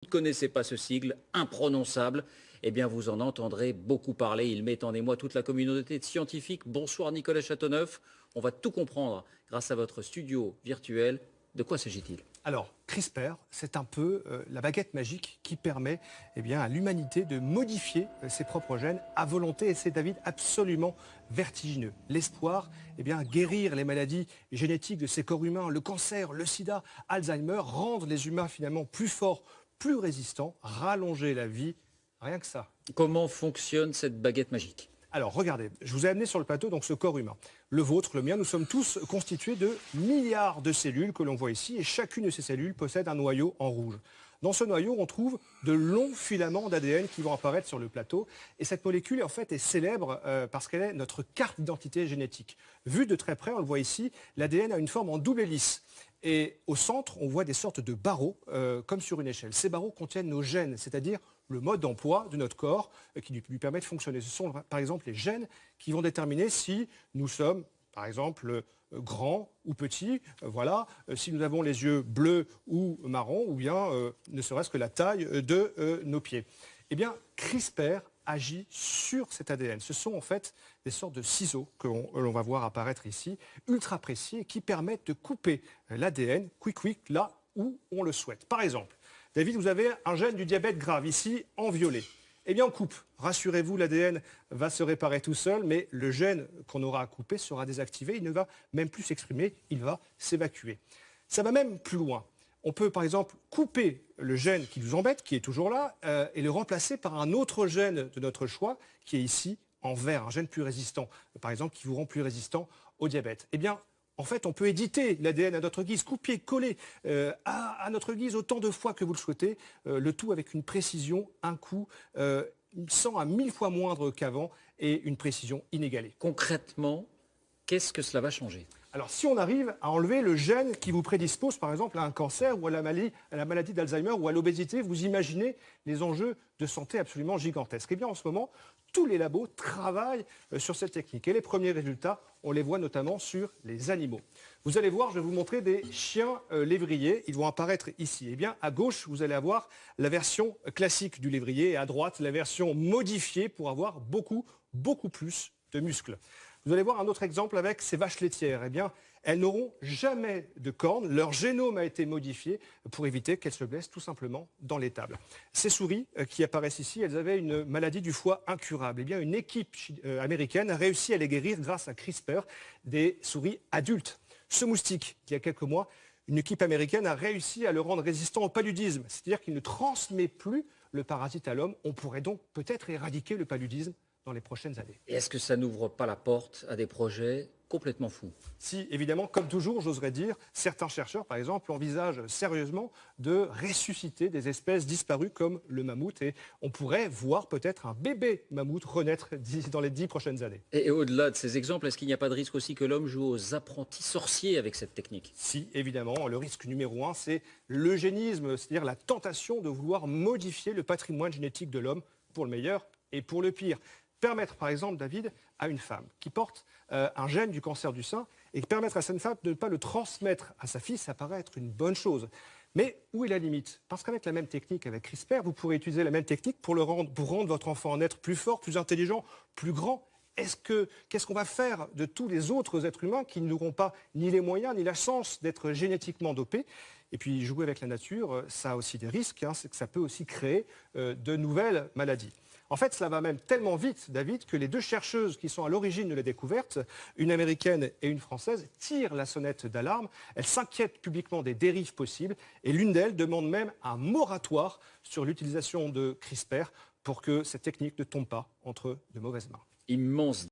ne connaissez pas ce sigle imprononçable, eh bien vous en entendrez beaucoup parler. Il met en émoi toute la communauté de scientifiques. Bonsoir Nicolas Châteauneuf. On va tout comprendre grâce à votre studio virtuel. De quoi s'agit-il? Alors, CRISPR, c'est un peu la baguette magique qui permet à l'humanité de modifier ses propres gènes à volonté. Et c'est, David, absolument vertigineux. L'espoir, guérir les maladies génétiques de ces corps humains, le cancer, le sida, Alzheimer, rendre les humains finalement plus forts, plus résistants, rallonger la vie, rien que ça. Comment fonctionne cette baguette magique? Alors, regardez, je vous ai amené sur le plateau donc ce corps humain. Le vôtre, le mien, nous sommes tous constitués de milliards de cellules que l'on voit ici et chacune de ces cellules possède un noyau en rouge. Dans ce noyau, on trouve de longs filaments d'ADN qui vont apparaître sur le plateau. Et cette molécule, en fait, est célèbre parce qu'elle est notre carte d'identité génétique. Vue de très près, on le voit ici, l'ADN a une forme en double hélice. Et au centre, on voit des sortes de barreaux, comme sur une échelle. Ces barreaux contiennent nos gènes, c'est-à-dire le mode d'emploi de notre corps qui lui permet de fonctionner. Ce sont par exemple les gènes qui vont déterminer si nous sommes, par exemple, grands ou petits, voilà, si nous avons les yeux bleus ou marrons, ou bien ne serait-ce que la taille de nos pieds. Eh bien, CRISPR agit sur cet ADN. Ce sont en fait des sortes de ciseaux que l'on va voir apparaître ici, ultra précis, et qui permettent de couper l'ADN quick là où on le souhaite. Par exemple, David, vous avez un gène du diabète grave ici en violet. Eh bien, on coupe. Rassurez-vous, l'ADN va se réparer tout seul, mais le gène qu'on aura à couper sera désactivé. Il ne va même plus s'exprimer, il va s'évacuer. Ça va même plus loin. On peut, par exemple, couper le gène qui nous embête, qui est toujours là, et le remplacer par un autre gène de notre choix, qui est ici en vert, un gène plus résistant, par exemple, qui vous rend plus résistant au diabète. Eh bien, en fait, on peut éditer l'ADN à notre guise, copier, coller à notre guise autant de fois que vous le souhaitez, le tout avec une précision, un coût 100 à 1000 fois moindre qu'avant et une précision inégalée. Concrètement, qu'est-ce que cela va changer? Alors, si on arrive à enlever le gène qui vous prédispose, par exemple, à un cancer ou à la maladie d'Alzheimer ou à l'obésité, vous imaginez les enjeux de santé absolument gigantesques. Eh bien, en ce moment, tous les labos travaillent sur cette technique. Et les premiers résultats, on les voit notamment sur les animaux. Vous allez voir, je vais vous montrer des chiens lévriers. Ils vont apparaître ici. Eh bien, à gauche, vous allez avoir la version classique du lévrier et à droite, la version modifiée pour avoir beaucoup plus de muscles. Vous allez voir un autre exemple avec ces vaches laitières. Eh bien, elles n'auront jamais de cornes. Leur génome a été modifié pour éviter qu'elles se blessent tout simplement dans l'étable. Ces souris qui apparaissent ici, elles avaient une maladie du foie incurable. Eh bien, une équipe américaine a réussi à les guérir grâce à CRISPR, des souris adultes. Ce moustique, il y a quelques mois, une équipe américaine a réussi à le rendre résistant au paludisme. C'est-à-dire qu'il ne transmet plus le parasite à l'homme. On pourrait donc peut-être éradiquer le paludisme dans les prochaines années. Et est-ce que ça n'ouvre pas la porte à des projets complètement fous? Si, évidemment, comme toujours, j'oserais dire, certains chercheurs, par exemple, envisagent sérieusement de ressusciter des espèces disparues comme le mammouth. Et on pourrait voir peut-être un bébé mammouth renaître dans les 10 prochaines années. Et au-delà de ces exemples, est-ce qu'il n'y a pas de risque aussi que l'homme joue aux apprentis sorciers avec cette technique? Si, évidemment, le risque numéro 1, c'est l'eugénisme, c'est-à-dire la tentation de vouloir modifier le patrimoine génétique de l'homme pour le meilleur et pour le pire. Permettre, par exemple, David, à une femme qui porte un gène du cancer du sein et permettre à cette femme de ne pas le transmettre à sa fille, ça paraît être une bonne chose. Mais où est la limite? Parce qu'avec la même technique, avec CRISPR, vous pourrez utiliser la même technique pour rendre votre enfant en être plus fort, plus intelligent, plus grand. Qu'est-ce qu'on va faire de tous les autres êtres humains qui n'auront pas ni les moyens ni la chance d'être génétiquement dopés? Et puis jouer avec la nature, ça a aussi des risques, c'est que ça peut aussi créer de nouvelles maladies. En fait, cela va même tellement vite, David, que les deux chercheuses qui sont à l'origine de la découverte, une américaine et une française, tirent la sonnette d'alarme. Elles s'inquiètent publiquement des dérives possibles et l'une d'elles demande même un moratoire sur l'utilisation de CRISPR pour que cette technique ne tombe pas entre de mauvaises mains. Immense